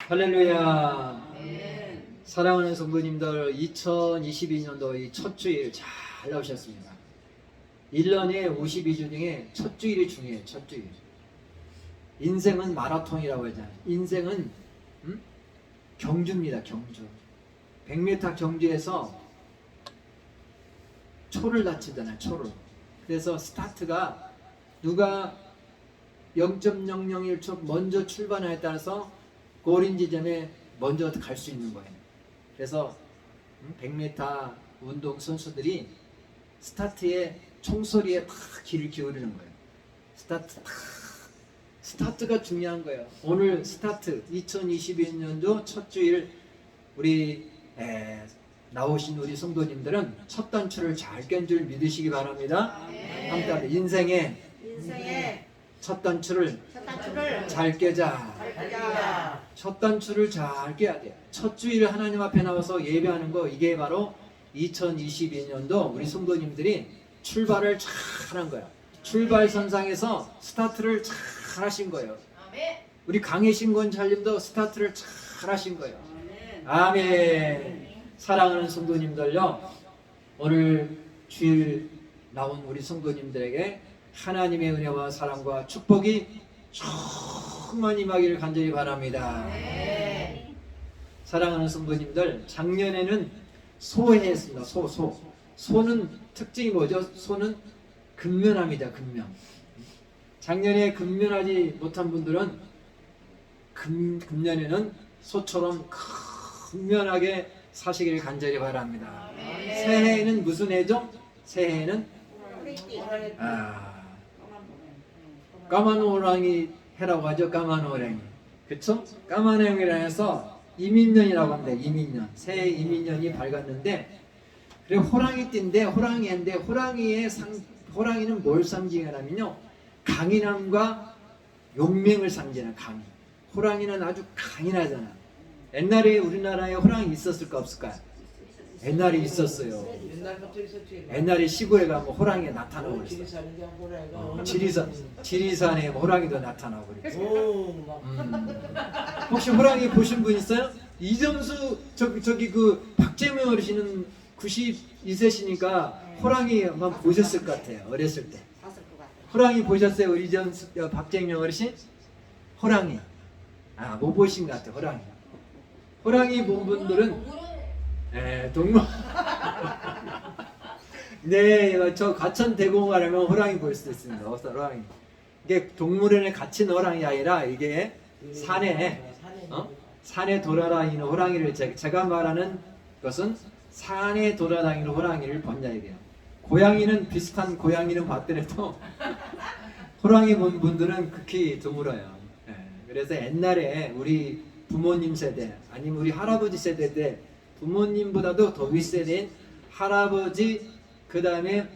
할렐루야. 사랑하는 성도님들, 2022년도 이 첫 주일 잘 나오셨습니다. 1년에 52주 중에 첫 주일이 중요해요. 첫 주일. 인생은 마라톤이라고 하잖아요. 인생은 경주입니다. 경주. 100m 경주에서 초를 다치잖아요. 초를. 그래서 스타트가 누가 0.001초 먼저 출발하에 따라서 골인 지점에 먼저 갈 수 있는 거예요. 그래서 100m 운동 선수들이 스타트에 총소리에 탁 귀를 기울이는 거예요. 스타트가 중요한 거예요. 오늘 스타트 2022년도 첫 주일 우리 나오신 우리 성도님들은 첫 단추를 잘 깬 줄 믿으시기 바랍니다. 함께 인생의 첫 단추를 잘 깨자. 첫 단추를 잘 깨야 돼요. 첫 주일 하나님 앞에 나와서 예배하는 거, 이게 바로 2022년도 우리 성도님들이 출발을 잘 한 거야. 출발선상에서 스타트를 잘 하신 거예요. 우리 강혜신 권찰님도 스타트를 잘 하신 거예요. 아멘. 사랑하는 성도님들요, 오늘 주일 나온 우리 성도님들에게 하나님의 은혜와 사랑과 축복이 충만히 임하기를 간절히 바랍니다. 사랑하는 성도님들, 작년에는 소해했습니다. 소는 특징이 뭐죠? 소는 근면합니다. 근면. 작년에 근면하지 못한 분들은 금년에는 소처럼 근면하게 사시기를 간절히 바랍니다. 새해에는 무슨 해죠? 새해에는 까만 호랑이 해라고 하죠. 까만 호랑이. 그쵸? 까만 호랑이라 해서 이민년이라고 합니다. 이민년. 새해 이민년이 밝았는데, 그리고 호랑이띠인데, 호랑이인데, 호랑이는 뭘 상징하냐면요, 강인함과 용맹을 상징하는 강인. 호랑이는 아주 강인하잖아. 옛날에 우리나라에 호랑이 있었을까 없을까? 옛날에 있었어요. 옛날에 시골에 가면 호랑이가 나타나고 그랬어. 지리산에 호랑이도 나타나고 그랬어. 혹시 호랑이 보신 분 있어요? 이정수 저기 그 박재명 어르신은 92세시니까 호랑이 한번 보셨을 것 같아요. 어렸을 때. 호랑이 보셨어요? 우리 박재명 어르신? 호랑이. 못 보신 것 같아요. 호랑이 본 분들은 동물. 네, 저 가천 대공원 가려면 호랑이 볼 수 있습니다. 호랑이. 이게 동물원에 갇힌 호랑이 아니라 이게 산에 돌아다니는 호랑이를 제가 말하는 것은 산에 돌아다니는 호랑이를 본다 이게요. 고양이는 비슷한 고양이는 봤더라도 호랑이 본 분들은 극히 드물어요. 그래서 옛날에 우리 부모님 세대 아니면 우리 할아버지 세대 때 부모님보다도 더 윗세대인 할아버지, 그 다음에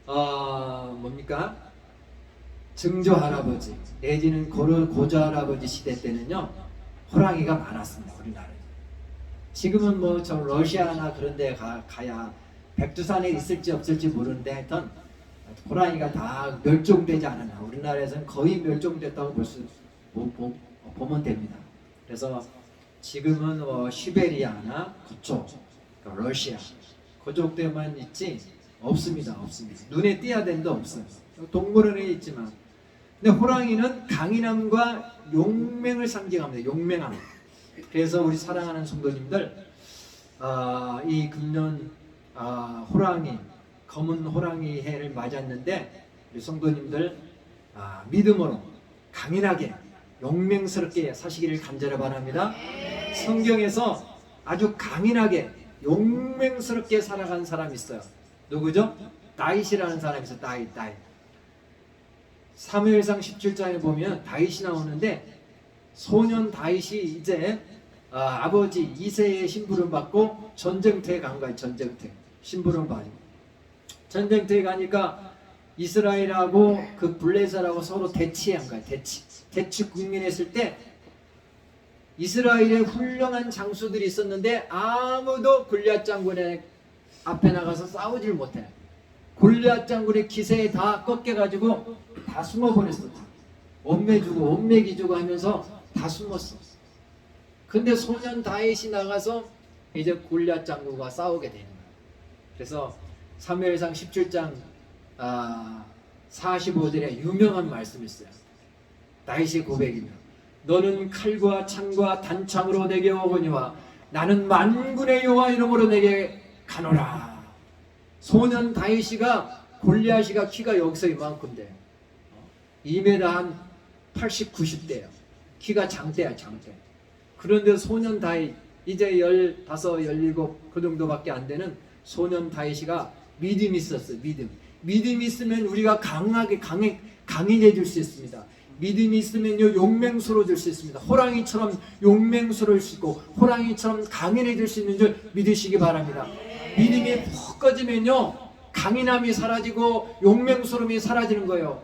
뭡니까? 증조 할아버지 내지는 고조 할아버지 시대 때는요, 호랑이가 많았습니다. 우리나라에. 지금은 뭐 저 러시아나 그런 데 가야 백두산에 있을지 없을지 모르는데, 하여튼 호랑이가 다 멸종되지 않았나. 우리나라에서는 거의 멸종됐다고 보면 됩니다. 그래서 지금은 시베리아나 그쪽, 그러니까 러시아 그쪽 때만 있지 없습니다. 눈에 띄어야 되는데 없어요. 동물원에 있지만. 근데 호랑이는 강인함과 용맹을 상징합니다. 용맹함. 그래서 우리 사랑하는 성도님들, 이 금년 호랑이, 검은 호랑이 해를 맞았는데, 우리 성도님들 믿음으로 강인하게 용맹스럽게 사시기를 간절히 바랍니다. 성경에서 아주 강인하게 용맹스럽게 살아간 사람이 있어요. 누구죠? 다윗이라는 사람이 있어요. 다윗. 사무엘상 17장에 보면 다윗이 나오는데, 소년 다윗이 이제 아버지 이새의 심부름 받고 전쟁터에 간 거예요. 전쟁터에 심부름 받고 전쟁터에 가니까 이스라엘하고 그 블레셋하고 서로 대치한 거예요. 대치 국면했을 때 이스라엘에 훌륭한 장수들이 있었는데 아무도 골리앗 장군의 앞에 나가서 싸우질 못해. 골리앗 장군의 기세에 다 꺾여가지고 다 숨어버렸어. 원매 기주고 하면서 다 숨었어. 근데 소년 다윗이 나가서 이제 골리앗 장군과 싸우게 되는 거예요. 그래서 사무엘상 17장 45절에 유명한 말씀이 있어요. 다윗의 고백이며 너는 칼과 창과 단창으로 내게 오거니와 나는 만군의 여호와 이름으로 내게 가노라. 소년 다윗이가 골리앗이가 키가 여기서 이만큼 돼요. 2m 한 80, 90대예요. 키가 장대야 장대. 그런데 소년 다윗 이제 15, 17 그 정도밖에 안 되는 소년 다윗이가 믿음이 있었어요. 믿음이 있으면 우리가 강인해질 수 있습니다. 믿음이 있으면요 용맹스러워질 수 있습니다. 호랑이처럼 용맹스러울 수 있고 호랑이처럼 강인해질 수 있는 줄 믿으시기 바랍니다. 믿음이 푹 꺼지면요 강인함이 사라지고 용맹스러움이 사라지는 거예요.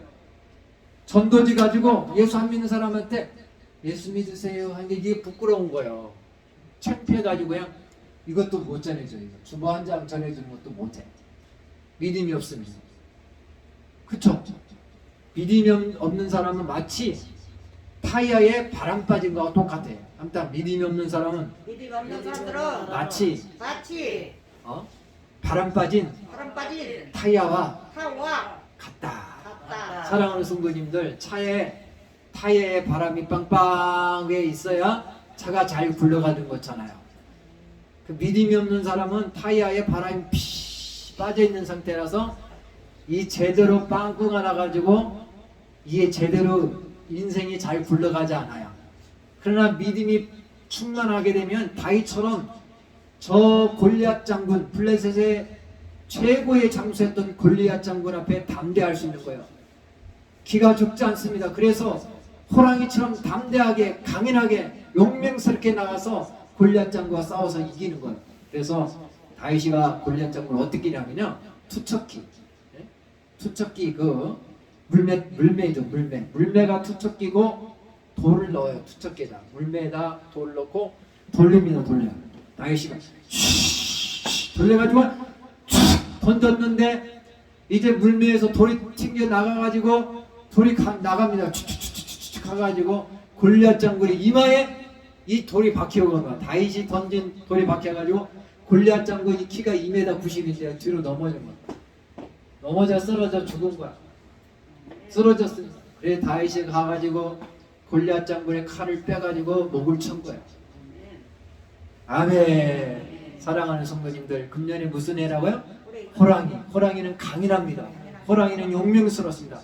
전도지 가지고 예수 안 믿는 사람한테 예수 믿으세요 하는 게 이게 부끄러운 거예요. 창피해가지고 그냥 이것도 못 전해줘요. 주보 한 장 전해주는 것도 못해. 믿음이 없습니다. 그쵸? 믿음이 없는 사람은 마치 타이어에 바람 빠진 거와 똑같아요. 아무튼 믿음이 없는 사람은 마치 바람 빠진 타이어와 같다. 사랑하는 성도님들, 타이어에 바람이 빵빵하게 있어야 차가 잘 굴러가는 거잖아요. 그 믿음이 없는 사람은 타이어에 바람이 피 빠져 있는 상태라서 이 제대로 빵꾸가 나가지고 이게 제대로 인생이 잘 굴러가지 않아요. 그러나 믿음이 충만하게 되면 다윗처럼 저 골리앗 장군, 블레셋의 최고의 장수였던 골리앗 장군 앞에 담대할 수 있는 거예요. 기가 죽지 않습니다. 그래서 호랑이처럼 담대하게 강인하게 용맹스럽게 나가서 골리앗 장군과 싸워서 이기는 거예요. 그래서 다윗이가 골리앗 장군을 어떻게 하냐면요 투척기 그 물매죠. 물매가 투척기고 돌을 넣어요. 투척기에다 물매에다 돌을 넣고 돌립니다. 다윗이가 돌려가지고 던졌는데 이제 물매에서 돌이 튕겨 나가가지고 돌이 나갑니다. 가가지고 골리앗 장군이 이마에 이 돌이 박히고 간 거야. 다윗이 던진 돌이 박혀가지고 골리앗 장군이 키가 2m 90인데 뒤로 넘어진 거야. 넘어져 쓰러져 죽은 거야. 쓰러졌습니다. 그래 다윗이 가가지고 골리앗 장군의 칼을 빼가지고 목을 친 거야. 아멘. 사랑하는 성도님들, 금년에 무슨 해라고요? 호랑이는 강인합니다. 호랑이는 용맹스럽습니다.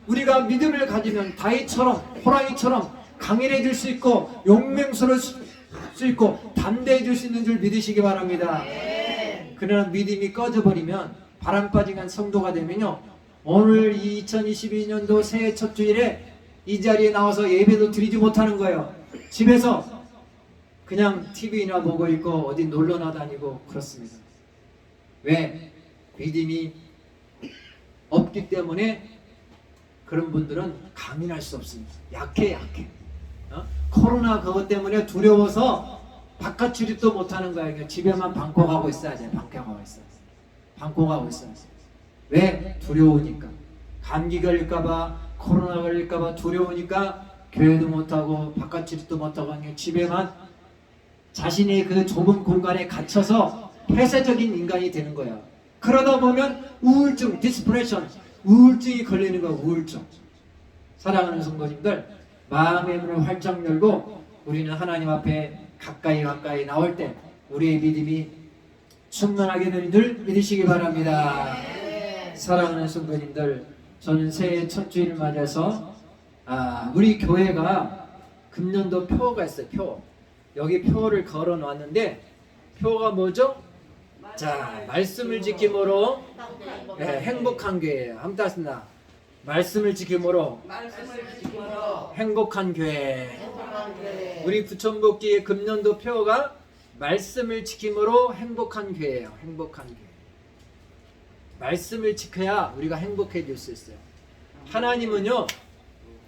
우리가 믿음을 가지면 다윗처럼 호랑이처럼 강인해질 수 있고 용맹스러울 수 있고 담대해질 수 있는 줄 믿으시기 바랍니다. 그러나 믿음이 꺼져버리면 바람 빠진 성도가 되면요 오늘 2022년도 새해 첫 주일에 이 자리에 나와서 예배도 드리지 못하는 거예요. 집에서 그냥 TV나 보고 있고 어디 놀러나 다니고 그렇습니다. 왜? 믿음이 없기 때문에 그런 분들은 강인할 수 없습니다. 약해. 코로나 그것 때문에 두려워서 바깥 출입도 못하는 거예요. 집에만 방콕하고 있어야 돼. 방콕하고 있어야 돼. 왜? 두려우니까. 감기 걸릴까봐, 코로나 걸릴까봐 두려우니까 교회도 못하고 바깥 출입도 못하고 그냥 집에만 자신의 그 좁은 공간에 갇혀서 폐쇄적인 인간이 되는 거야. 그러다 보면 우울증, 디스프레션, 우울증이 걸리는 거야. 우울증. 사랑하는 성도님들, 마음의 문을 활짝 열고 우리는 하나님 앞에 가까이 나올 때 우리의 믿음이 충만하게 되는 줄 믿으시기 바랍니다. 사랑하는 성도님들, 저는 새해 첫 주일을 맞아서 우리 교회가 금년도 표가 있어요. 표. 여기 표를 걸어 놨는데 표가 뭐죠? 자, 말씀을 지킴으로 행복한 교회예요. 한번 따습니다. 말씀을 지킴으로 행복한 교회. 우리 부천복기의 금년도 표가 말씀을 지킴으로 행복한 교회예요. 행복한 교회. 말씀을 지켜야 우리가 행복해질 수 있어요. 하나님은요,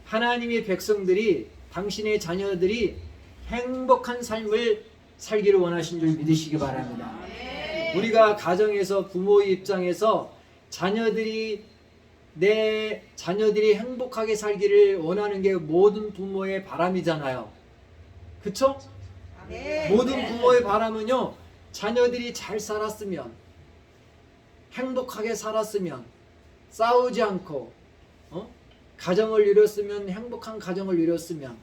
하나님의 백성들이, 당신의 자녀들이 행복한 삶을 살기를 원하신 줄 믿으시기 바랍니다. 우리가 가정에서 부모의 입장에서 내 자녀들이 행복하게 살기를 원하는 게 모든 부모의 바람이잖아요. 그쵸? 네. 모든 부모의 바람은요, 자녀들이 잘 살았으면, 행복하게 살았으면, 싸우지 않고 가정을 이뤘으면, 행복한 가정을 이뤘으면,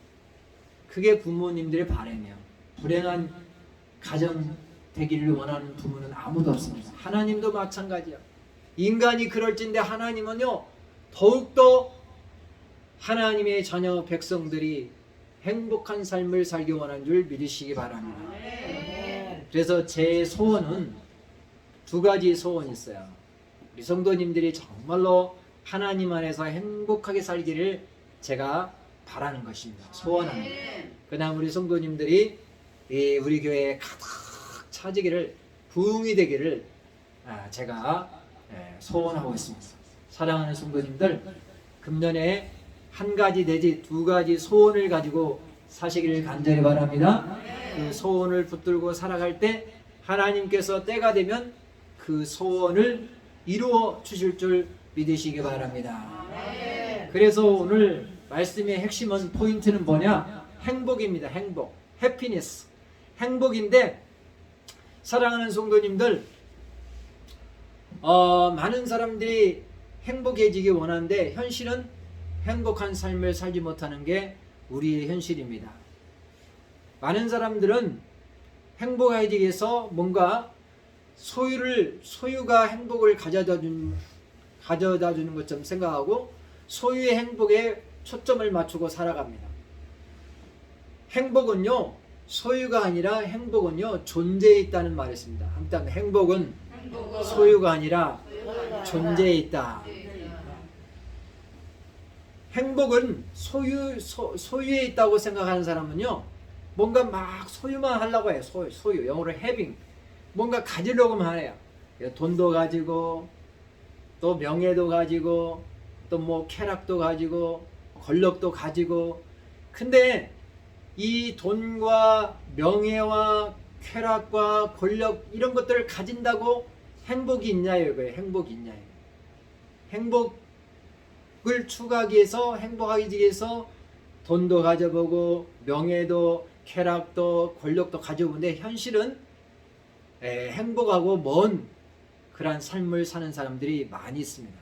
그게 부모님들의 바람이에요. 불행한 가정 되기를 원하는 부모는 아무도 없습니다. 하나님도 마찬가지야. 인간이 그럴진데 하나님은요, 더욱더 하나님의 자녀 백성들이 행복한 삶을 살기 원하는 줄 믿으시기 바랍니다. 그래서 제 소원은 두 가지 소원이 있어요. 우리 성도님들이 정말로 하나님 안에서 행복하게 살기를 제가 바라는 것입니다. 소원합니다. 그다음 우리 성도님들이 우리 교회에 가득 차지기를, 부흥이 되기를 제가 소원하고 있습니다. 사랑하는 성도님들, 금년에 한 가지 내지 두 가지 소원을 가지고 사시기를 간절히 바랍니다. 그 소원을 붙들고 살아갈 때 하나님께서 때가 되면 그 소원을 이루어 주실 줄 믿으시기 바랍니다. 그래서 오늘 말씀의 핵심은, 포인트는 뭐냐? 행복입니다. 행복, 해피니스, 행복인데, 사랑하는 성도님들, 많은 사람들이 행복해지기 원하는데 현실은 행복한 삶을 살지 못하는 게 우리의 현실입니다. 많은 사람들은 행복해지기 위해서 뭔가 소유가 행복을 가져다 주는 것처럼 생각하고 소유의 행복에 초점을 맞추고 살아갑니다. 행복은요, 소유가 아니라 행복은요, 존재에 있다는 말이 있습니다. 일단 행복은 소유가 아니라 존재에 있다. 행복은 소유에 있다고 생각하는 사람은요, 뭔가 막 소유만 하려고 해요. 소유, 영어로 having. 뭔가 가지려고만 해요. 돈도 가지고, 또 명예도 가지고, 또 뭐 쾌락도 가지고, 권력도 가지고. 근데 이 돈과 명예와 쾌락과 권력, 이런 것들을 가진다고 행복이 있냐요? 이거예요. 행복이 있냐요? 행복을 추구하기 위해서, 행복하기 위해서 돈도 가져보고 명예도 쾌락도 권력도 가져보는데 현실은 행복하고 먼 그러한 삶을 사는 사람들이 많이 있습니다.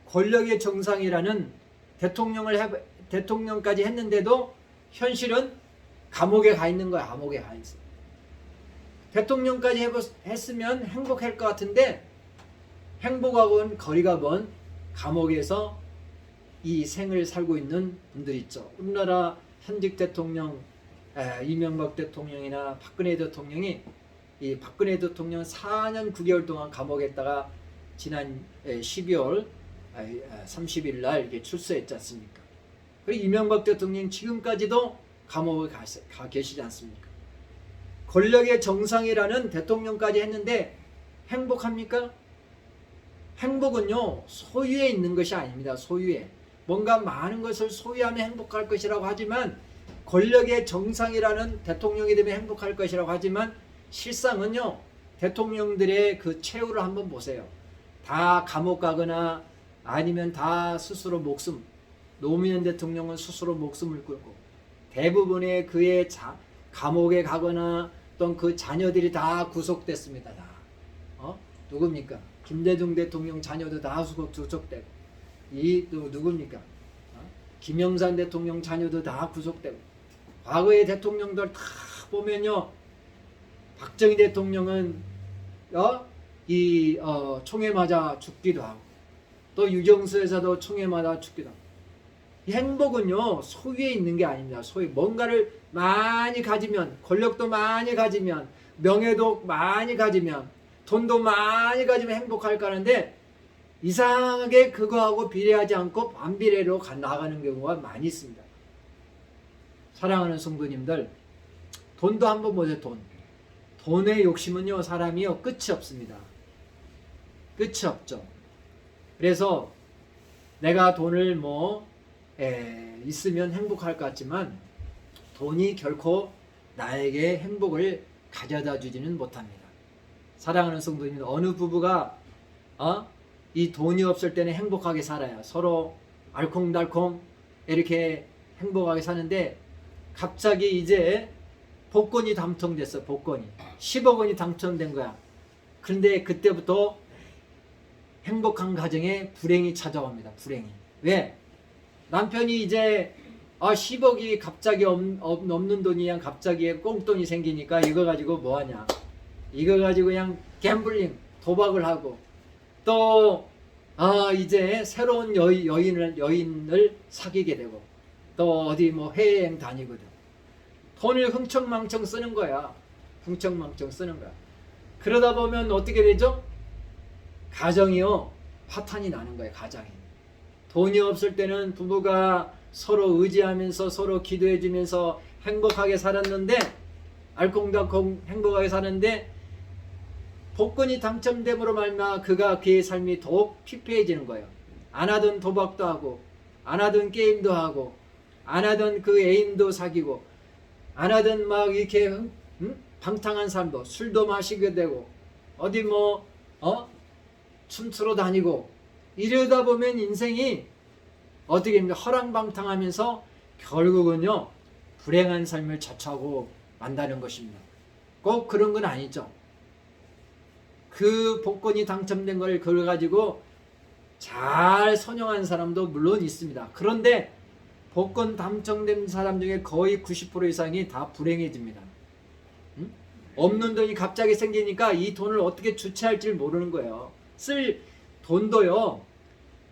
권력의 정상이라는 대통령까지 했는데도 현실은 감옥에 가 있는 거야. 감옥에 가 있어. 대통령까지 했으면 행복할 것 같은데 행복하고는 거리가 먼 감옥에서 이 생을 살고 있는 분들 있죠. 우리나라 현직 대통령 이명박 대통령이나 박근혜 대통령이, 이 박근혜 대통령 4년 9개월 동안 감옥에 있다가 지난 12월 30일 날 이렇게 출소했지 않습니까? 그리고 이명박 대통령 지금까지도 감옥에 가 계시지 않습니까? 권력의 정상이라는 대통령까지 했는데 행복합니까? 행복은요, 소유에 있는 것이 아닙니다. 소유에. 뭔가 많은 것을 소유하면 행복할 것이라고 하지만, 권력의 정상이라는 대통령이 되면 행복할 것이라고 하지만, 실상은요, 대통령들의 그 최후를 한번 보세요. 다 감옥 가거나 아니면 다 스스로 노무현 대통령은 스스로 목숨을 끊고, 대부분의 그의 감옥에 가거나 또는 그 자녀들이 다 구속됐습니다. 다. 누굽니까? 김대중 대통령 자녀도 다 구속되고, 또 누굽니까? 김영삼 대통령 자녀도 다 구속되고, 과거의 대통령들 다 보면요, 박정희 대통령은 총에 맞아 죽기도 하고, 또 유경수 여사도 총에 맞아 죽기도 하고. 행복은요, 소유에 있는 게 아닙니다. 뭔가를 많이 가지면, 권력도 많이 가지면, 명예도 많이 가지면, 돈도 많이 가지면 행복할까 하는데, 이상하게 그거하고 비례하지 않고 반비례로 나가는 경우가 많이 있습니다. 사랑하는 성도님들, 돈도 한번 보세요. 돈의 욕심은요, 사람이요, 끝이 없습니다. 끝이 없죠. 그래서 내가 돈을 있으면 행복할 것 같지만 돈이 결코 나에게 행복을 가져다 주지는 못합니다. 사랑하는 성도님, 어느 부부가 이 돈이 없을 때는 행복하게 살아요. 서로 알콩달콩 이렇게 행복하게 사는데, 갑자기 이제 복권이 당첨됐어. 복권이 10억 원이 당첨된 거야. 그런데 그때부터 행복한 가정에 불행이 찾아옵니다. 불행이. 왜? 남편이 이제 10억이 갑자기 없는 돈이야. 갑자기 꽁돈이 생기니까 이거 가지고 뭐하냐. 이거 가지고 그냥 갬블링, 도박을 하고 또 이제 새로운 여인을 사귀게 되고 또 어디 뭐 해외여행 다니거든. 돈을 흥청망청 쓰는 거야. 흥청망청 쓰는 거야. 그러다 보면 어떻게 되죠? 가정이요, 파탄이 나는 거예요. 가정이. 돈이 없을 때는 부부가 서로 의지하면서 서로 기도해주면서 행복하게 살았는데, 알콩달콩 행복하게 사는데, 복권이 당첨됨으로 말미암아 그의 삶이 더욱 피폐해지는 거예요. 안 하던 도박도 하고, 안 하던 게임도 하고, 안 하던 그 애인도 사귀고, 안 하던 막 이렇게 방탕한 삶도, 술도 마시게 되고, 어디 춤추러 다니고, 이러다 보면 인생이 어떻게 됩니까? 허랑방탕하면서 결국은요, 불행한 삶을 자초하고 만다는 것입니다. 꼭 그런 건 아니죠. 그 복권이 당첨된 걸 그걸 가지고 잘 선용한 사람도 물론 있습니다. 그런데 복권 당첨된 사람 중에 거의 90% 이상이 다 불행해집니다. 없는 돈이 갑자기 생기니까 이 돈을 어떻게 주체할지 모르는 거예요. 쓸 돈도요,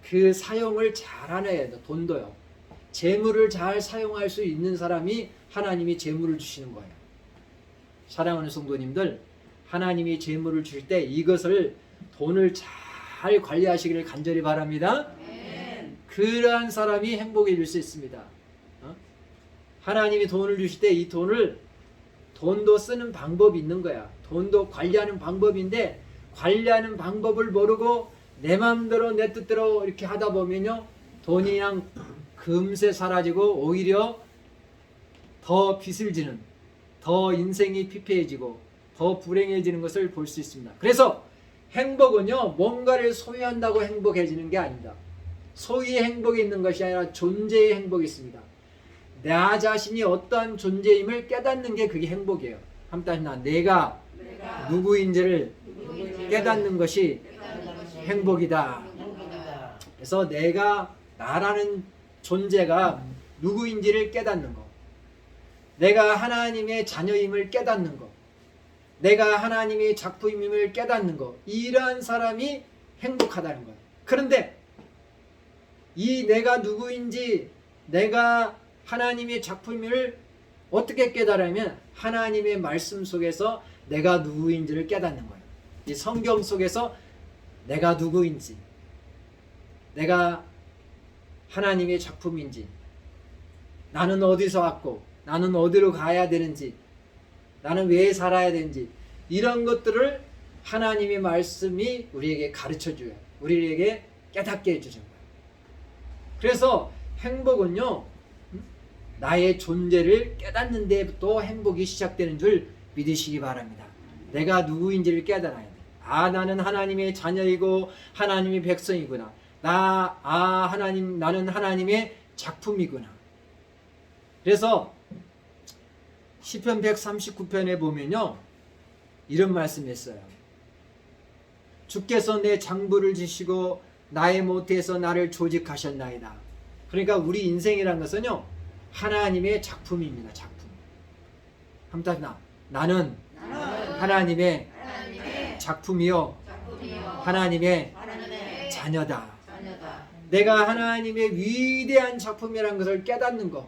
그 사용을 잘 해야 돼요. 돈도요. 재물을 잘 사용할 수 있는 사람이 하나님이 재물을 주시는 거예요. 사랑하는 성도님들, 하나님이 재물을 주실 때 이것을, 돈을 잘 관리하시기를 간절히 바랍니다. 그러한 사람이 행복해질 수 있습니다. 하나님이 돈을 주실 때 이 돈도 쓰는 방법이 있는 거야. 돈도 관리하는 방법인데, 관리하는 방법을 모르고 내 마음대로 내 뜻대로 이렇게 하다 보면요, 돈이 그냥 금세 사라지고 오히려 더 빚을 지는, 더 인생이 피폐해지고 더 불행해지는 것을 볼 수 있습니다. 그래서 행복은요, 뭔가를 소유한다고 행복해지는 게 아닙니다. 소유의 행복이 있는 것이 아니라 존재의 행복이 있습니다. 나 자신이 어떠한 존재임을 깨닫는 게 그게 행복이에요. 한번 내가 누구인지를 깨닫는 것이 행복이다. 그래서 내가, 나라는 존재가 누구인지를 깨닫는 것, 내가 하나님의 자녀임을 깨닫는 것, 내가 하나님의 작품임을 깨닫는 것, 이러한 사람이 행복하다는 거예요. 그런데 이 내가 누구인지, 내가 하나님의 작품임을 어떻게 깨달으면 하나님의 말씀 속에서 내가 누구인지를 깨닫는 거예요. 이 성경 속에서 내가 누구인지, 내가 하나님의 작품인지, 나는 어디서 왔고 나는 어디로 가야 되는지, 나는 왜 살아야 되는지, 이런 것들을 하나님의 말씀이 우리에게 가르쳐줘요. 우리에게 깨닫게 해주는 거예요. 그래서 행복은요, 나의 존재를 깨닫는 데부터 행복이 시작되는 줄 믿으시기 바랍니다. 내가 누구인지를 깨달아야 돼. 나는 하나님의 자녀이고 하나님의 백성이구나. 나는 하나님의 작품이구나. 그래서 시편 139편에 보면요, 이런 말씀이 있어요. 주께서 내 장부를 지시고 나의 모태에서 나를 조직하셨나이다. 그러니까 우리 인생이란 것은요, 하나님의 작품입니다. 작품. 한번 나는 하나님의 작품이요, 하나님의 자녀다. 내가 하나님의 위대한 작품이라는 것을 깨닫는 것,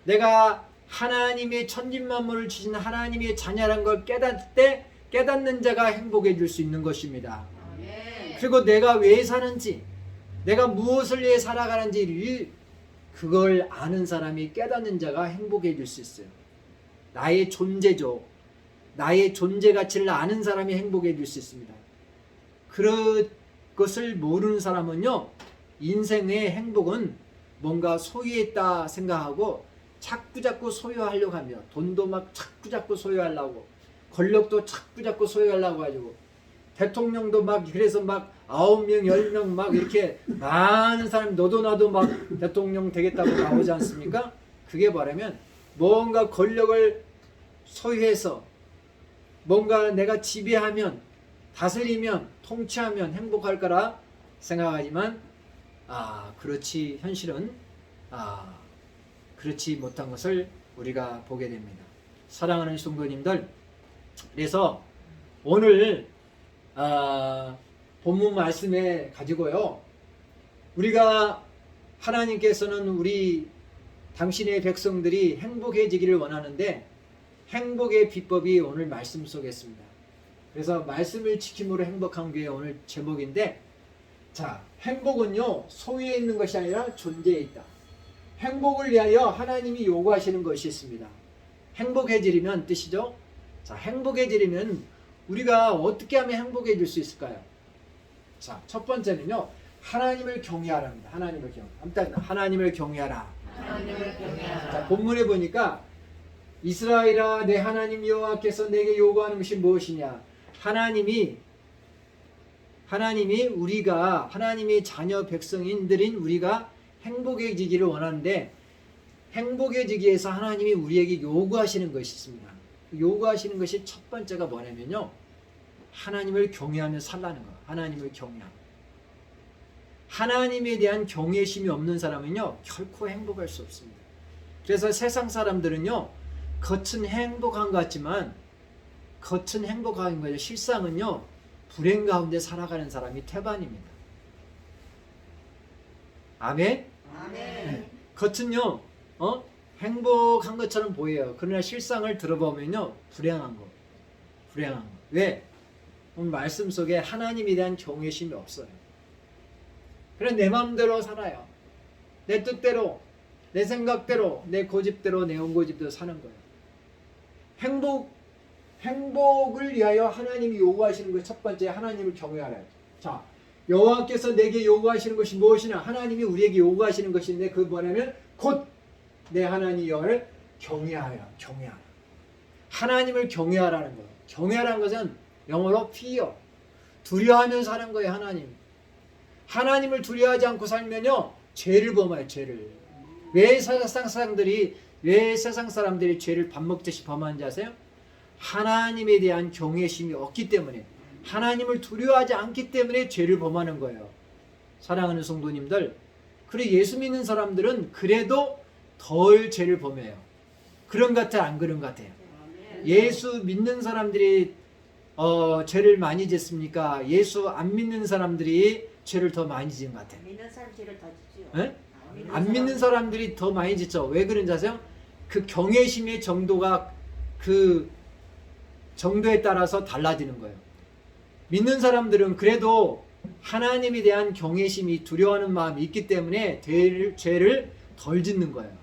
내가 하나님의 천진만물을 주신 하나님의 자녀라는 걸 깨닫는 자가 행복해질 수 있는 것입니다. 그리고 내가 왜 사는지, 내가 무엇을 위해 살아가는지 그걸 아는 사람이, 깨닫는 자가 행복해질 수 있어요. 나의 존재죠. 나의 존재 가치를 아는 사람이 행복해질 수 있습니다. 그것을 모르는 사람은요, 인생의 행복은 뭔가 소유했다 생각하고 자꾸자꾸 소유하려고 합니다. 돈도 막 자꾸자꾸 소유하려고, 권력도 자꾸자꾸 소유하려고 가지고, 대통령도 막, 그래서 막 9명, 10명 막 이렇게 많은 사람이 너도 나도 막 대통령 되겠다고 나오지 않습니까? 그게 뭐냐면 뭔가 권력을 소유해서 뭔가 내가 지배하면, 다스리면, 통치하면 행복할 거라 생각하지만 그렇지 현실은 그렇지 못한 것을 우리가 보게 됩니다. 사랑하는 성도님들, 그래서 오늘 본문 말씀에 가지고요, 우리가 하나님께서는 우리 당신의 백성들이 행복해지기를 원하는데 행복의 비법이 오늘 말씀 속에 있습니다. 그래서 말씀을 지킴으로 행복한 게 오늘 제목인데, 자, 행복은요 소유에 있는 것이 아니라 존재에 있다. 행복을 위하여 하나님이 요구하시는 것이 있습니다. 행복해지려면 뜻이죠. 자, 행복해지려면 우리가 어떻게 하면 행복해질 수 있을까요? 자, 첫 번째는요, 하나님을 경외하랍니다. 하나님을 하나님을 경외하라. 하나님을 경외하라. 자, 본문에 보니까 이스라엘아, 내 하나님 여호와께서 내게 요구하는 것이 무엇이냐? 하나님이 우리가, 하나님의 자녀 백성인들인 우리가 행복해지기를 원하는데, 행복해지기 위해서 하나님이 우리에게 요구하시는 것이 있습니다. 요구하시는 것이 첫 번째가 뭐냐면요, 하나님을 경외하며 살라는 거예요. 하나님을 경외하며. 하나님에 대한 경외심이 없는 사람은요 결코 행복할 수 없습니다. 그래서 세상 사람들은요 겉은 행복한 것 같지만, 겉은 행복한 거죠. 실상은요 불행 가운데 살아가는 사람이 태반입니다. 아멘? 아멘. 겉은요 행복한 것처럼 보여요. 그러나 실상을 들어보면요 불행한 거. 왜? 오늘 말씀 속에 하나님에 대한 경외심이 없어요. 그냥 내 마음대로 살아요. 내 뜻대로, 내 생각대로, 내 고집대로, 내 온고집대로 사는 거예요. 행복을 위하여 하나님이 요구하시는 것 첫 번째, 하나님을 경외하라. 자, 여호와께서 내게 요구하시는 것이 무엇이냐? 하나님이 우리에게 요구하시는 것이 있는데, 그 뭐냐면 곧 내 하나님 여호와를 경외하라. 하나님을 경외하라는 거예요. 경외하라는 것은 영어로 fear, 두려워하며 사는 거예요. 하나님을 두려워하지 않고 살면요 죄를 범해요. 죄를. 왜 세상 사람들이 죄를 밥 먹듯이 범하는지 아세요? 하나님에 대한 경외심이 없기 때문에, 하나님을 두려워하지 않기 때문에 죄를 범하는 거예요. 사랑하는 성도님들, 그리고 예수 믿는 사람들은 그래도 덜 죄를 범해요. 그런 것 같아요? 안 그런 것 같아요? 예수 믿는 사람들이 죄를 많이 짓습니까? 예수 안 믿는 사람들이 죄를 더 많이 짓는 것 같아요. 믿는 사람 죄를 더 짓지요. 네? 안 믿는 사람들이 더 많이 짓죠. 왜 그런지 아세요? 그 경외심의 정도가 그 정도에 따라서 달라지는 거예요. 믿는 사람들은 그래도 하나님에 대한 경외심이, 두려워하는 마음이 있기 때문에 죄를 덜 짓는 거예요.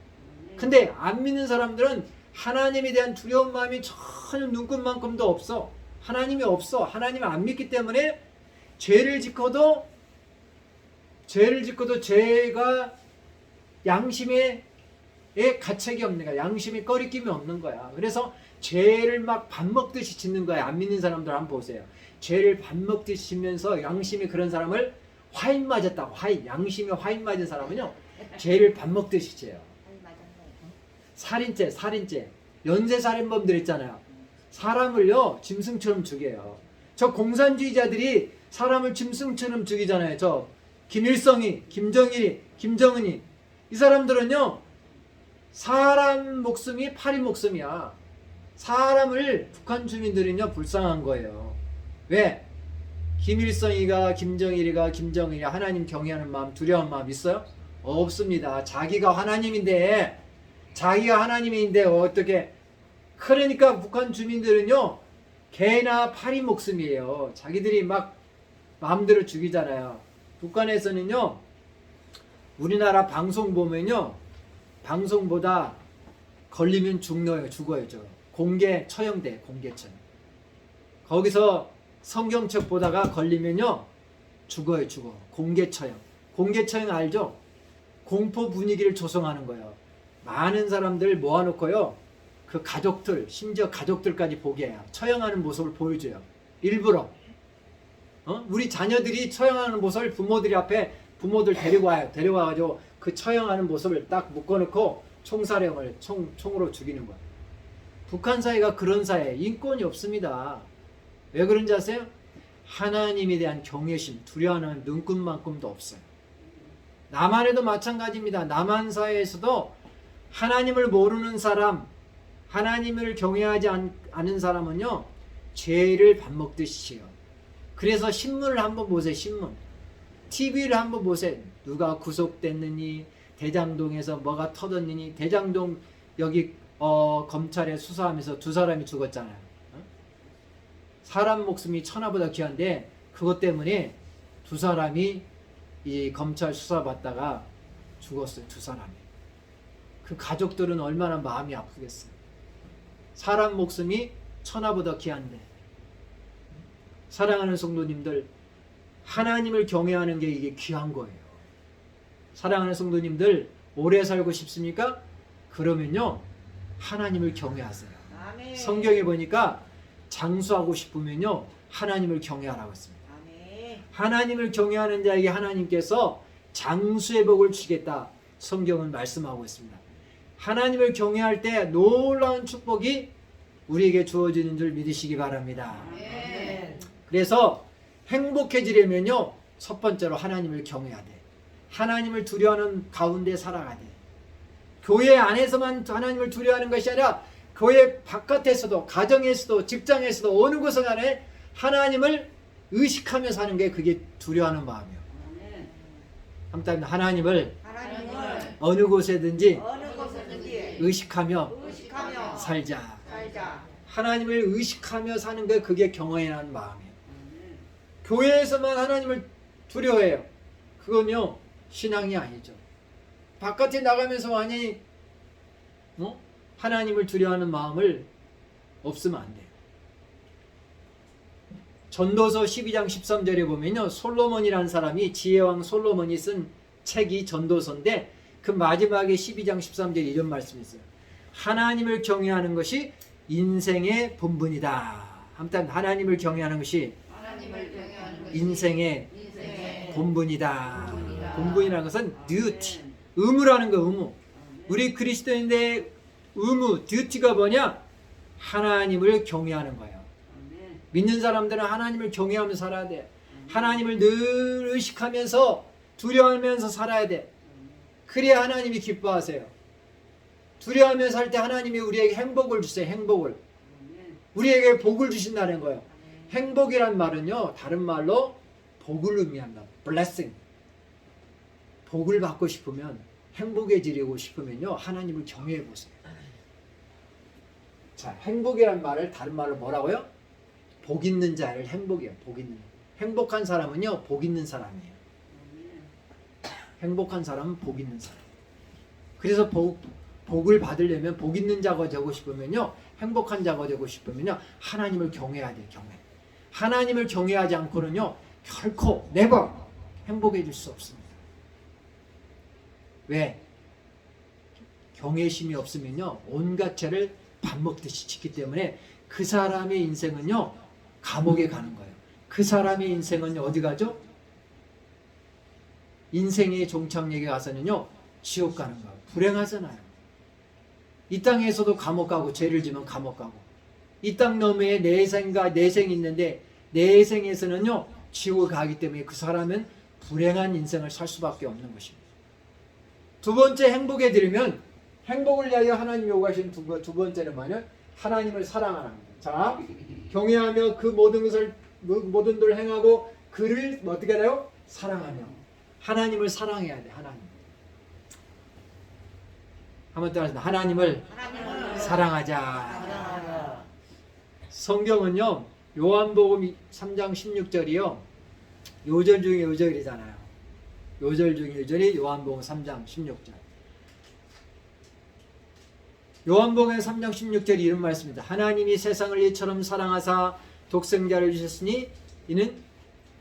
근데 안 믿는 사람들은 하나님에 대한 두려운 마음이 전혀 눈끝만큼도 없어. 하나님이 없어. 하나님을 안 믿기 때문에 죄를 짓고도 죄가 양심에 가책이 없는 거야. 양심에 꺼리낌이 없는 거야. 그래서 죄를 막 밥 먹듯이 짓는 거야. 안 믿는 사람들 한번 보세요. 죄를 밥 먹듯이 짓면서 양심이 그런 사람을 화인 맞았다고. 양심에 화인 맞은 사람은요 죄를 밥 먹듯이 져요. 살인죄, 연쇄살인범들 있잖아요. 사람을요 짐승처럼 죽여요. 저 공산주의자들이 사람을 짐승처럼 죽이잖아요. 저 김일성이, 김정일이, 김정은이, 이 사람들은요 사람 목숨이 파리 목숨이야. 사람을 북한 주민들은요 불쌍한 거예요. 왜? 김일성이가, 김정일이가, 김정은이 하나님 경외하는 마음, 두려운 마음 있어요? 없습니다. 자기가 하나님인데 어떻게? 그러니까 북한 주민들은요 개나 파리 목숨이에요. 자기들이 막 마음대로 죽이잖아요. 북한에서는요 우리나라 방송 보면요, 방송보다 걸리면 죽어요. 공개 처형돼. 거기서 성경책 보다가 걸리면요 죽어요. 공개 처형 알죠? 공포 분위기를 조성하는 거예요. 많은 사람들 모아놓고요 그 가족들, 심지어 가족들까지 보게 해요. 처형하는 모습을 보여줘요. 일부러. 우리 자녀들이 처형하는 모습을 부모들 앞에 데리고 와가지고 그 처형하는 모습을 딱 묶어놓고 총사령을 총으로 죽이는 거야. 북한 사회가 그런 사회, 인권이 없습니다. 왜 그런지 아세요? 하나님에 대한 경외심, 두려워하는 눈끝만큼도 없어요. 남한에도 마찬가지입니다. 남한 사회에서도 하나님을 모르는 사람, 하나님을 경외하지 않은 사람은요, 죄를 밥 먹듯이 해요. 그래서 신문을 한번 보세요. 신문. TV를 한번 보세요. 누가 구속됐느니, 대장동에서 뭐가 터졌느니, 대장동 여기 검찰에 수사하면서 2사람이 죽었잖아요. 사람 목숨이 천하보다 귀한데 그것 때문에 2사람이 이 검찰 수사받다가 죽었어요. 2사람이. 그 가족들은 얼마나 마음이 아프겠어요. 사람 목숨이 천하보다 귀한데. 사랑하는 성도님들, 하나님을 경외하는 게 이게 귀한 거예요. 사랑하는 성도님들, 오래 살고 싶습니까? 그러면요, 하나님을 경외하세요. 아멘. 성경에 보니까 장수하고 싶으면요, 하나님을 경외하라고 했습니다. 아멘. 하나님을 경외하는 자에게 하나님께서 장수의 복을 주겠다. 성경은 말씀하고 있습니다. 하나님을 경외할 때 놀라운 축복이 우리에게 주어지는 줄 믿으시기 바랍니다. 아멘. 그래서 행복해지려면요, 첫 번째로 하나님을 경외해야 돼. 하나님을 두려워하는 가운데 살아가야 돼. 교회 안에서만 하나님을 두려워하는 것이 아니라 교회 바깥에서도, 가정에서도, 직장에서도 어느 곳에 간에 하나님을 의식하며 사는 게 그게 두려워하는 마음이에요. 한번 하나님을 하나님을 어느 곳에든지 어느 곳에든지 의식하며 의식하며 살자. 살자. 하나님을 의식하며 사는 게 그게 경외하는 마음이에요. 교회에서만 하나님을 두려워해요. 그건요, 신앙이 아니죠. 바깥에 나가면서 완전히 하나님을 두려워하는 마음을 없으면 안 돼요. 전도서 12장 13절에 보면요, 솔로몬이라는 사람이, 지혜왕 솔로몬이 쓴 책이 전도서인데 그 마지막에 12장 13절에 이런 말씀이 있어요. 하나님을 경외하는 것이 인생의 본분이다. 아무튼 하나님을 경외하는 것이 하나님을 경외하는 것이 인생의 인생의 본분이다. 본분이다. 본분이라는 것은 duty, 의무라는 거, 의무. 우리 그리스도인의 의무, 듀티가 뭐냐? 하나님을 경외하는 거예요. 믿는 사람들은 하나님을 경외하면서 살아야 돼. 하나님을 늘 의식하면서 두려워하면서 살아야 돼. 그래야 하나님이 기뻐하세요. 두려워하면서 살 때 하나님이 우리에게 행복을 주세요. 행복을. 우리에게 복을 주신다는 거예요. 행복이란 말은요, 다른 말로 복을 의미한다. blessing. 복을 받고 싶으면, 행복해지려고 싶으면요, 하나님을 경외해 보세요. 자, 행복이란 말을 다른 말로 뭐라고요? 복 있는 자를 행복이에요. 복 있는. 행복한 사람은요, 복 있는 사람이에요. 행복한 사람은 복 있는 사람. 그래서 복을 받으려면, 복 있는 자가 되고 싶으면요, 행복한 자가 되고 싶으면요, 하나님을 경외해야 돼요. 경외. 하나님을 경외하지 않고는요, 결코 never 행복해질 수 없습니다. 왜? 경외심이 없으면요, 온갖 죄를 밥 먹듯이 짓기 때문에 그 사람의 인생은요, 감옥에 가는 거예요. 그 사람의 인생은 어디 가죠? 인생의 종착역에 가서는요, 지옥 가는 거예요. 불행하잖아요. 이 땅에서도 감옥 가고, 죄를 지면 감옥 가고, 이 땅 너머에 내생과 내생이 있는데 내생에서는요, 지옥을 가기 때문에 그 사람은 불행한 인생을 살 수밖에 없는 것입니다. 두 번째, 행복에 들으면, 행복을 위하여 하나님 요구하신 두 번째는 뭐냐면 하나님을 사랑하는 겁니다. 자, 경외하며 그 모든 것을, 모든 들 행하고 그를 어떻게 해요? 사랑하며. 하나님을 사랑해야 돼. 하나님. 한번 따라서 하나님을 사랑하자. 사랑하자. 성경은요, 요한복음 3장 16절이요, 요절 중에 요절이잖아요. 요절 중에 요절이 요한복음 3장 16절. 요한복음 3장 16절이 이런 말씀입니다. 하나님이 세상을 이처럼 사랑하사 독생자를 주셨으니 이는,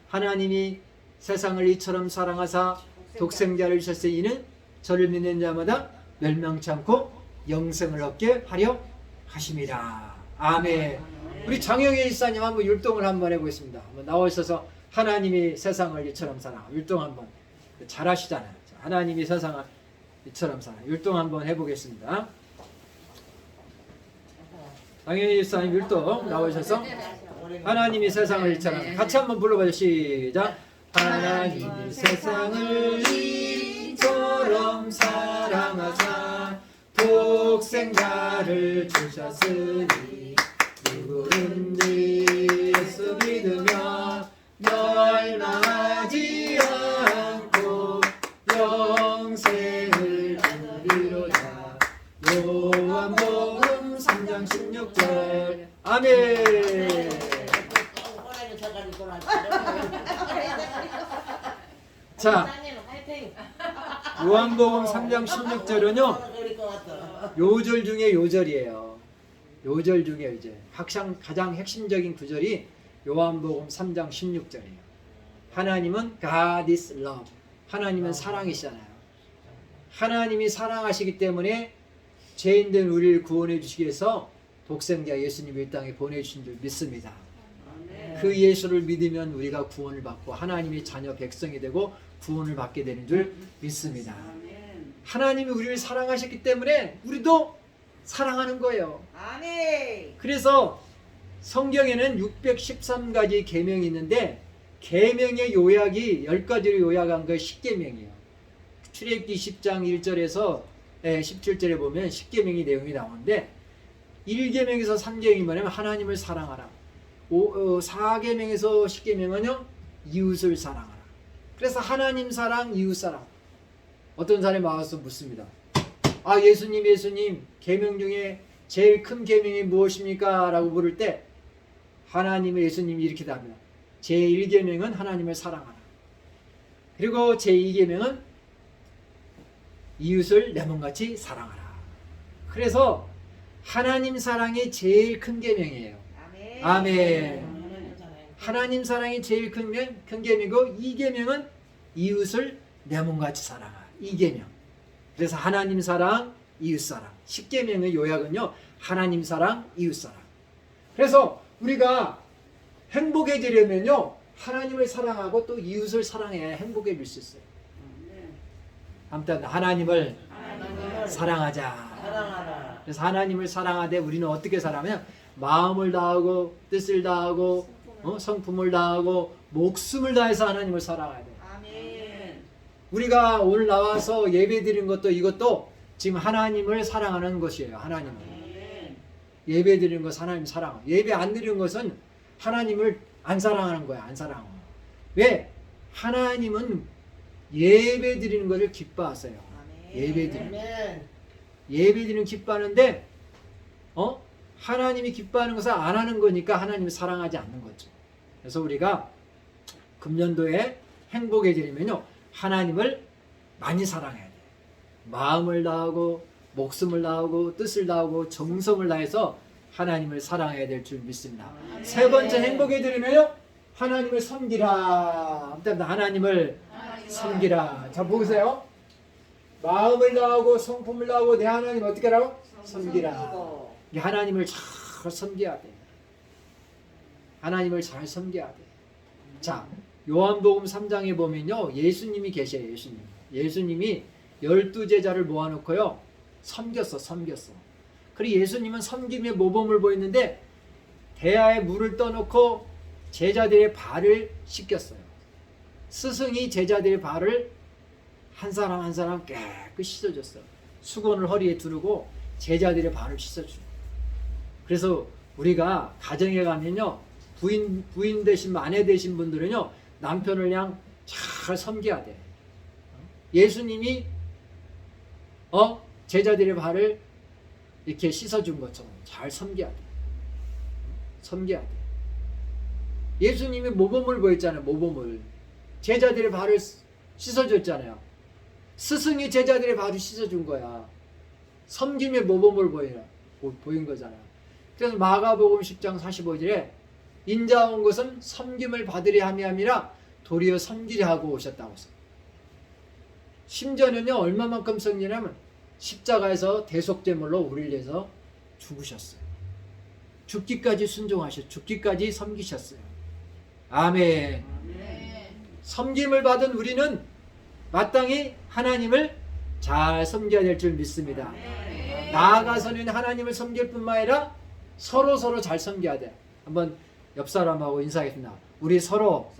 하나님이 세상을 이처럼 사랑하사 독생자를 주셨으니 이는 저를 믿는 자마다 멸망치 않고 영생을 얻게 하려 하심이라. 아멘. 우리 장영애 일사님 한번 율동을 한번 해보겠습니다. 한번 나오셔서 하나님이 세상을 이처럼 사랑, 율동 한번. 잘하시잖아요. 하나님이 세상을, 이처럼 살아. 율동 한번 해보겠습니다. 당연히 일사님 율동 나오셔서 하나님이 세상을 이처럼 같이 한번 불러봐요. 시작. 하나님이 세상을 이처럼 사랑하사 독생자를 주셨으니 누구든지 예수 믿으며 멸망하지 않고 영생을 얻으리로다. 요한복음 3장 16절. 아멘. 자, 요한복음 3장 16절은요 요절 중에 요절이에요. 요절 중에 이제 가장 핵심적인 구절이 요한복음 3장 16절이에요. 하나님은 God is love. 하나님은 사랑이시잖아요. 하나님이 사랑하시기 때문에 죄인된 우리를 구원해 주시기 위해서 독생자 예수님을 이 땅에 보내주신 줄 믿습니다. 그 예수를 믿으면 우리가 구원을 받고 하나님의 자녀 백성이 되고 구원을 받게 되는 줄 믿습니다. 하나님이 우리를 사랑하셨기 때문에 우리도 사랑하는 거예요. 그래서 성경에는 613가지 계명이 있는데 계명의 요약이 10가지로 요약한 거 10계명이에요. 출애굽기 10장 1절에서 17절에 보면 10계명의 내용이 나오는데 1계명에서 3계명이 뭐냐면 하나님을 사랑하라. 4계명에서 10계명은요 이웃을 사랑하라. 그래서 하나님 사랑, 이웃 사랑. 어떤 사람이 와서 묻습니다. 아 예수님 계명 중에 제일 큰 계명이 무엇입니까? 라고 물을 때 하나님의 예수님이 이렇게 답합니다. 제1계명은 하나님을 사랑하라. 그리고 제2계명은 이웃을 내 몸같이 사랑하라. 그래서 하나님 사랑이 제일 큰 계명이에요. 아멘. 하나님 사랑이 제일 큰 계명이고 2계명은 이웃을 내 몸같이 사랑하라. 2계명. 그래서 하나님 사랑, 이웃 사랑. 10계명의 요약은요. 하나님 사랑, 이웃 사랑. 그래서 우리가 행복해지려면요. 하나님을 사랑하고 또 이웃을 사랑해야 행복해질 수 있어요. 아무튼 하나님을 사랑하자. 그래서 하나님을 사랑하되 우리는 어떻게 살아가면 마음을 다하고 뜻을 다하고 성품을 다하고 목숨을 다해서 하나님을 사랑해야 돼요. 우리가 오늘 나와서 예배 드리는 것도 이것도 지금 하나님을 사랑하는 것이에요. 하나님을. 예배 드리는 것 하나님 사랑. 예배 안 드리는 것은 하나님을 안 사랑하는 거야. 안 사랑하는 거야. 왜? 하나님은 예배 드리는 것을 기뻐하세요. 예배 드리는 기뻐하는데 하나님이 기뻐하는 것을 안 하는 거니까 하나님을 사랑하지 않는 거죠. 그래서 우리가 금년도에 행복해지려면요. 하나님을 많이 사랑해야 돼요. 마음을 다하고 목숨을 다하고 뜻을 다하고 정성을 다해서 하나님을 사랑해야 될 줄 믿습니다. 세 번째 행복해지려면요. 하나님을 섬기라. 하나님을 섬기라. 자 보세요. 마음을 다하고 성품을 다하고 내 하나님 어떻게 하라고? 섬기라. 하나님을 잘 섬겨야 돼. 하나님을 잘 섬겨야 돼. 자, 요한복음 3장에 보면요. 예수님이 계셔요. 예수님이 12제자를 모아놓고요. 섬겼어. 그리고 예수님은 섬김의 모범을 보였는데 대야에 물을 떠놓고 제자들의 발을 씻겼어요. 스승이 제자들의 발을 한 사람 한 사람 깨끗이 씻어줬어요. 수건을 허리에 두르고 제자들의 발을 씻어주고. 그래서 우리가 가정에 가면요. 부인 되신 아내 되신 분들은요. 남편을 그냥 잘 섬겨야 돼. 예수님이 제자들의 발을 이렇게 씻어준 것처럼 잘 섬겨야 돼. 섬겨야 돼. 예수님이 모범을 보였잖아요. 모범을. 제자들의 발을 씻어줬잖아요. 스승이 제자들의 발을 씻어준 거야. 섬김의 모범을 보인 거잖아요. 그래서 마가복음 10장 45절에 인자 온 것은 섬김을 받으려 함이 아니라 도리어 섬기려 하고 오셨다고 했어요. 심지어는요 얼마만큼 섬기냐면 십자가에서 대속제물로 우리를 위해서 죽으셨어요. 죽기까지 순종하셨어요. 죽기까지 섬기셨어요. 아멘. 섬김을 받은 우리는 마땅히 하나님을 잘 섬겨야 될 줄 믿습니다. 나아가서는 하나님을 섬길 뿐만 아니라 서로 잘 섬겨야 돼. 한번 옆 사람하고 인사하겠습니다. 우리 서로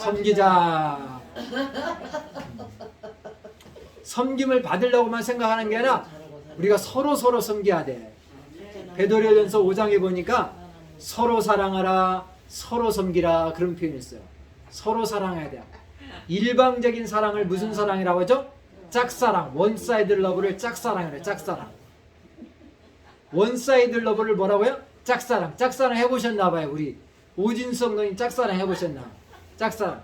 섬기자. 섬김을 받으려고만 생각하는 게 아니라 우리가 서로 섬겨야 돼. 베드로전서 5장에 보니까 서로 사랑하라, 서로 섬기라 그런 표현이 있어요. 서로 사랑해야 돼요. 일방적인 사랑을 무슨 사랑이라고 하죠? 짝사랑, 원사이드 러브를 짝사랑이래요. 짝사랑. 원사이드 러브를 뭐라고요? 짝사랑. 짝사랑 해보셨나 봐요. 우리 오진성 누님 짝사랑 해보셨나? 짝사랑.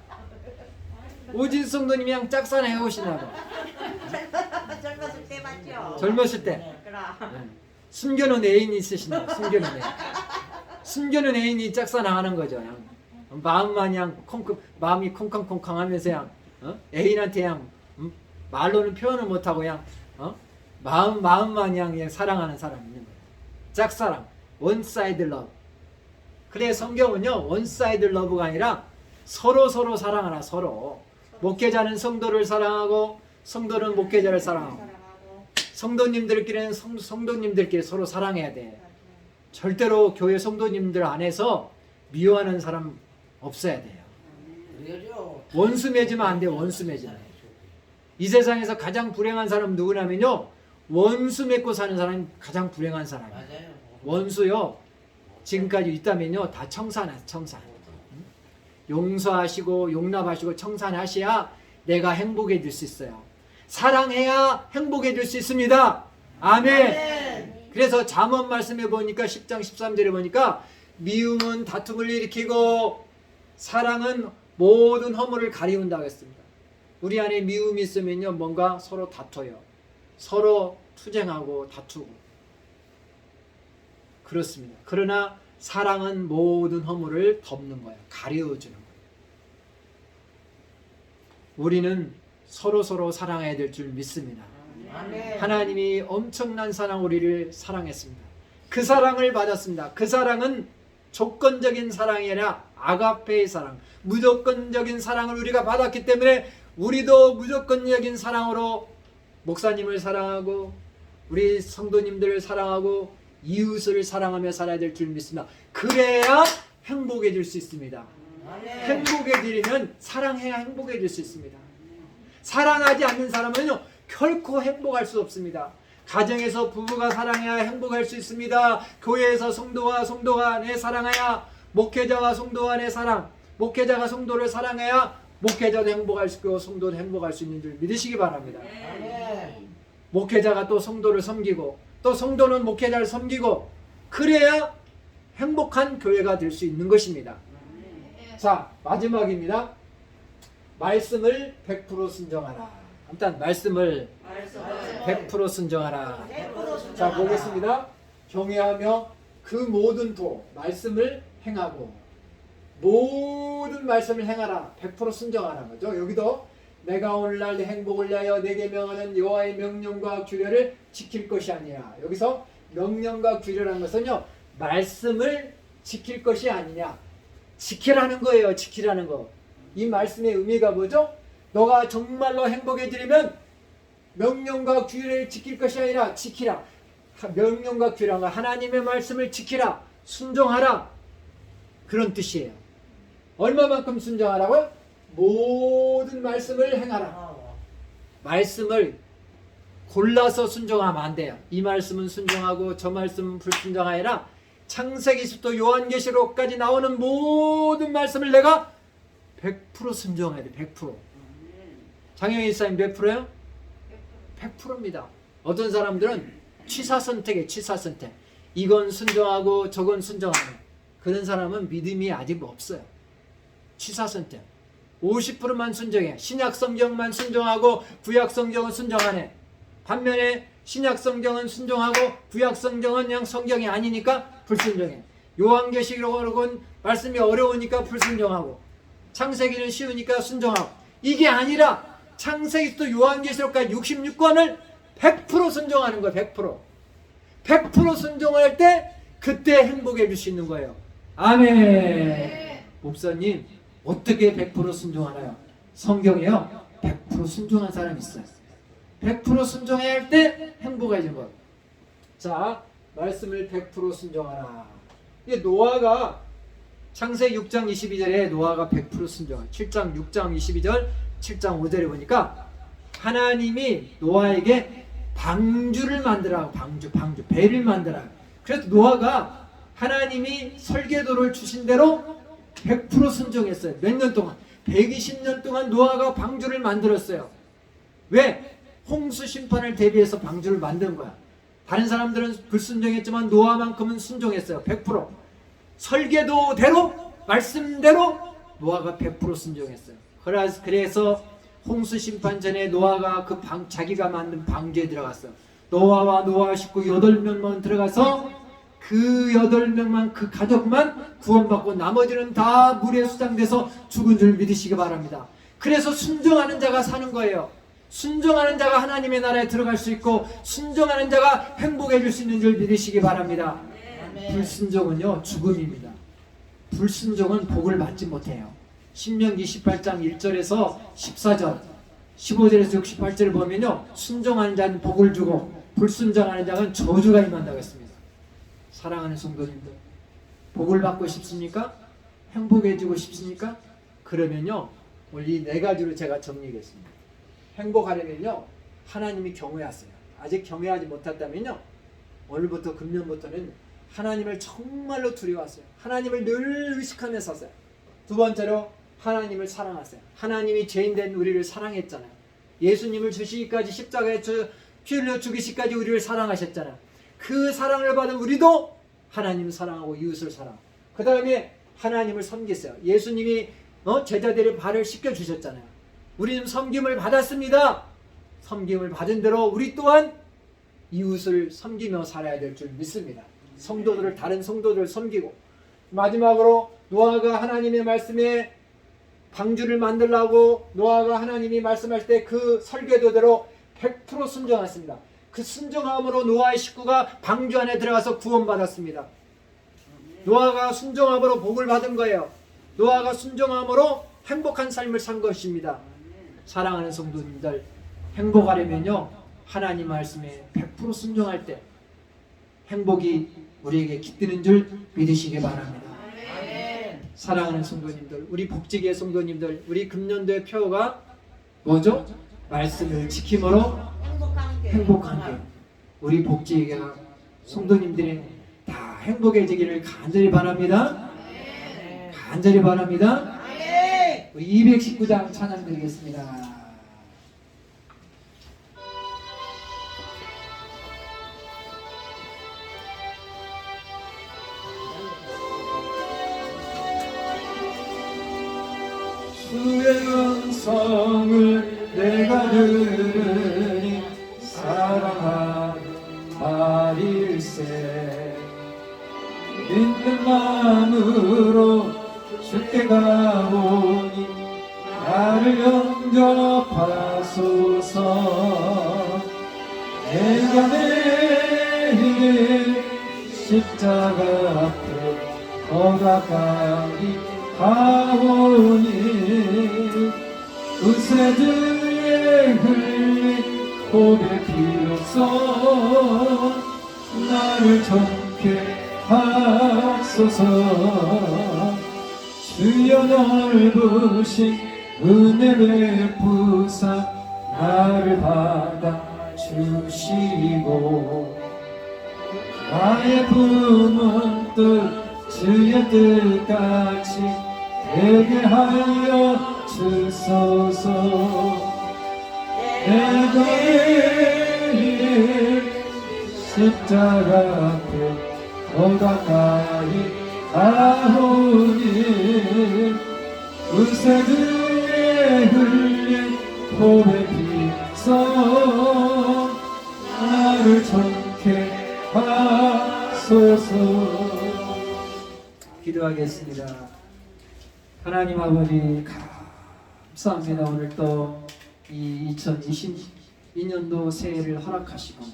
오진성 누님이 그냥 짝사랑 해보시나 봐. 젊었을 때 맞죠? 젊었을 때. 그럼. 네. 숨겨놓은 애인이 있으신다. 숨겨놓은 애인. 숨겨놓은 애인이 짝사랑하는 거죠. 그냥. 마음만 그냥 마음이 콩캉콩캉하면서 그냥 애인한테 그냥 말로는 표현을 못하고 그냥 마음만 그냥 사랑하는 사람이 있는 거예요. 짝사랑, 원사이드 러브. 그래 성경은요 원사이드 러브가 아니라 서로 사랑하라. 서로. 목회자는 성도를 사랑하고 성도는 목회자를 사랑하고 성도님들끼리는 성도님들끼리 서로 사랑해야 돼. 절대로 교회 성도님들 안에서 미워하는 사람 없어야 돼요. 원수 맺으면 안 돼요. 원수 맺으면. 이 세상에서 가장 불행한 사람 누구냐면요 원수 맺고 사는 사람이 가장 불행한 사람이에요. 원수요 지금까지 있다면요 다 청산해. 청산. 용서하시고 용납하시고 청산하셔야 내가 행복해질 수 있어요. 사랑해야 행복해질 수 있습니다. 아멘. 그래서 잠언 말씀에 보니까 10장 13절에 보니까 미움은 다툼을 일으키고 사랑은 모든 허물을 가리운다고 했습니다. 우리 안에 미움이 있으면요 뭔가 서로 다퉈요. 서로 투쟁하고 다투고 그렇습니다. 그러나 사랑은 모든 허물을 덮는 거예요. 가려주는 거예요. 우리는 서로 사랑해야 될 줄 믿습니다. 하나님이 엄청난 사랑 우리를 사랑했습니다. 그 사랑을 받았습니다. 그 사랑은 조건적인 사랑이 아니라 아가페의 사랑, 무조건적인 사랑을 우리가 받았기 때문에 우리도 무조건적인 사랑으로 목사님을 사랑하고 우리 성도님들을 사랑하고 이웃을 사랑하며 살아야 될 줄 믿습니다. 그래야 행복해질 수 있습니다. 행복해지려면 사랑해야 행복해질 수 있습니다. 사랑하지 않는 사람은요 결코 행복할 수 없습니다. 가정에서 부부가 사랑해야 행복할 수 있습니다. 교회에서 성도와 성도가 내 사랑해야 목회자와 성도 간의 사랑, 목회자가 성도를 사랑해야 목회자도 행복할 수 있고 성도도 행복할 수 있는 줄 믿으시기 바랍니다. 목회자가 또 성도를 섬기고 또 성도는 목회자를 섬기고 그래야 행복한 교회가 될 수 있는 것입니다. 자 마지막입니다. 말씀을 100% 순종하라. 일단 말씀을 100% 순종하라. 자 보겠습니다. 경외하며 그 모든 도 말씀을 행하고 모든 말씀을 행하라. 100% 순종하라는 거죠. 여기도 내가 오늘날 내 행복을 위하여 내게 명하는 여호와의 명령과 규례를 지킬 것이 아니라 여기서 명령과 규례라는 것은요 말씀을 지킬 것이 아니냐 지키라는 거예요. 지키라는 거. 이 말씀의 의미가 뭐죠? 너가 정말로 행복해지려면 명령과 규례를 지킬 것이 아니라 지키라. 명령과 규례가 하나님의 말씀을 지키라. 순종하라. 그런 뜻이에요. 얼마만큼 순종하라고요? 모든 말씀을 행하라. 말씀을 골라서 순종하면 안 돼요. 이 말씀은 순종하고 저 말씀은 불순종하라 아니라 창세기부터 요한계시록까지 나오는 모든 말씀을 내가 100% 순종해야 돼. 100%. 장영희 사님 몇 프로요? 100%입니다. 어떤 사람들은 취사선택이에요. 취사선택. 이건 순종하고 저건 순종하는 그런 사람은 믿음이 아직 없어요. 취사선택. 50%만 순종해. 신약성경만 순종하고 구약성경은 순종하네. 반면에 신약성경은 순종하고 구약성경은 그냥 성경이 아니니까 불순종해. 요한계시록은 말씀이 어려우니까 불순종하고 창세기는 쉬우니까 순종하고 이게 아니라 창세기부터 요한계시록까지 66권을 100% 순종하는 거예요. 100%. 100% 순종할 때 그때 행복해질 수 있는 거예요. 아멘. 목사님 어떻게 100% 순종하나요? 성경이요. 100% 순종한 사람이 있어요. 100% 순종해야 할 때 행복해진 거예요. 자, 말씀을 100% 순종하라. 이게 노아가 창세기 6장 22절에 노아가 100% 순종해요. 7장 6장 22절 7장 5절에 보니까 하나님이 노아에게 방주를 만들라고, 방주 배를 만들라고. 그래서 노아가 하나님이 설계도를 주신 대로 100% 순종했어요. 몇 년 동안? 120년 동안 노아가 방주를 만들었어요. 왜? 홍수 심판을 대비해서 방주를 만든 거야. 다른 사람들은 불순종했지만 노아만큼은 순종했어요. 100%. 설계도대로, 말씀대로 노아가 100% 순종했어요. 그래서 홍수 심판 전에 노아가 자기가 만든 방주에 들어갔어요. 노아와 노아 식구 8명만 들어가서 그 8명만, 그 가족만 구원받고 나머지는 다 물에 수장돼서 죽은 줄 믿으시기 바랍니다. 그래서 순종하는 자가 사는 거예요. 순종하는 자가 하나님의 나라에 들어갈 수 있고 순종하는 자가 행복해질 수 있는 줄 믿으시기 바랍니다. 불순종은요, 죽음입니다. 불순종은 복을 받지 못해요. 신명기 18장 1절에서 14절 15절에서 68절을 보면요, 순종하는 자는 복을 주고 불순종하는 자는 저주가 임한다고 했습니다. 사랑하는 성도님들, 복을 받고 싶습니까? 행복해지고 싶습니까? 그러면요, 오늘 이 4가지로 제가 정리하겠습니다. 행복하려면요, 하나님이 경외하세요. 아직 경외하지 못했다면요, 오늘부터 금년부터는 하나님을 정말로 두려워하세요. 하나님을 늘 의식하면서 사세요. 두 번째로 하나님을 사랑하세요. 하나님이 죄인된 우리를 사랑했잖아요. 예수님을 주시기까지 십자가에 피 흘려 죽이시기까지 우리를 사랑하셨잖아요. 그 사랑을 받은 우리도 하나님을 사랑하고 이웃을 사랑하고, 그 다음에 하나님을 섬기세요. 예수님이 제자들의 발을 씻겨주셨잖아요. 우리는 섬김을 받았습니다. 섬김을 받은 대로 우리 또한 이웃을 섬기며 살아야 될 줄 믿습니다. 성도들을, 다른 성도들을 섬기고, 마지막으로 노아가 하나님의 말씀에 방주를 만들라고 노아가 하나님이 말씀할 때 그 설계도대로 100% 순종했습니다. 그 순종함으로 노아의 식구가 방주 안에 들어가서 구원받았습니다. 노아가 순종함으로 복을 받은 거예요. 노아가 순종함으로 행복한 삶을 산 것입니다. 사랑하는 성도님들, 행복하려면요, 하나님 말씀에 100% 순종할 때 행복이 우리에게 깃드는 줄 믿으시기 바랍니다. 사랑하는 성도님들, 우리 복지계 성도님들, 우리 금년도의 표어가 뭐죠? 말씀을 지킴으로 행복한 게. 우리 복지계가 성도님들이 다 행복해지기를 간절히 바랍니다. 간절히 바랍니다. 우리 219장 찬양 드리겠습니다. 주의 음성을 내가 들으니 사랑하는 말일세. 믿는 마음으로 주께 가오니 나를 영접하소서. 내가 매일 십자가 앞에 더 가까이 가오니 의세들의 흘린 고백 비로소 나를 정케 하소서. 주여 넓으신 은혜 베푸사 나를 받아주시고 나의 품은 뜻 주의 뜻같이 되게 하여 주소서. 내가 매일 십자가 앞에 더 가까이 가오니 의사들의 흘린 고백 비서 나를 정케 하소서. 기도하겠습니다. 하나님 아버지, 감사합니다. 오늘 또 이 2022년도 새해를 허락하시고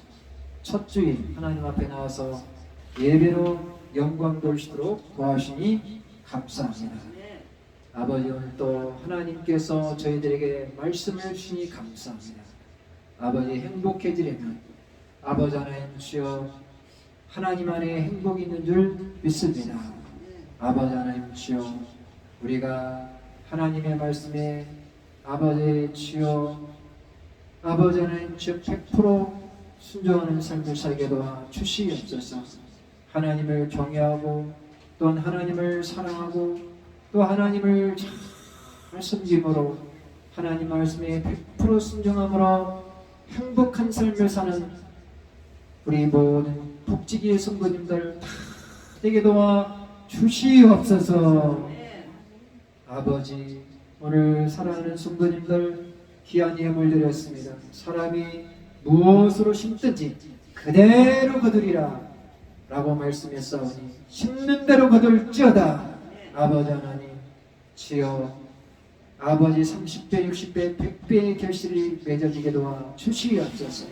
첫 주일 하나님 앞에 나와서 예배로 영광 돌리도록 도와주시니 감사합니다. 아버지 오늘 또 하나님께서 저희들에게 말씀을 주시니 감사합니다. 아버지 행복해지려면 아버지 하나님 주여 하나님 안에 행복이 있는 줄 믿습니다. 아버지 하나님 주여 우리가 하나님의 말씀에 아버지 주여 아버지 하나님 주여 100% 순종하는 삶을 살게 도와 주시옵소서. 하나님을 경외하고 또한 하나님을 사랑하고 또 하나님을 잘 섬김으로 하나님 말씀에 100% 순종함으로 행복한 삶을 사는 우리 모든 복지기의 성도님들 다 되게 도와 주시옵소서. 아버지 오늘 사랑하는 성도님들 귀한 예물 드렸습니다. 사람이 무엇으로 심든지 그대로 거두리라 라고 말씀했사오니 심는 대로 거둘지어다. 아버지 하나님 주여 아버지 30배 60배 100배의 결실이 맺어지게 도와 주시옵소서.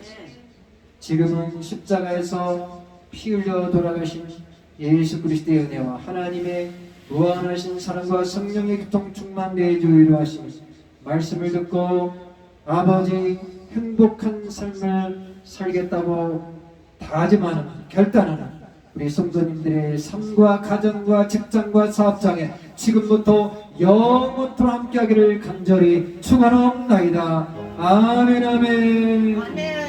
지금은 십자가에서 피 흘려 돌아가신 예수 그리스도의 은혜와 하나님의 무한하신 사랑과 성령의 교통 충만 내주의로 하신 말씀을 듣고 아버지 행복한 삶을 살겠다고 다짐하는 결단하는 우리 성도님들의 삶과 가정과 직장과 사업장에 지금부터 영원토록 함께하기를 간절히 축원하옵나이다. 아멘 아멘. 아멘.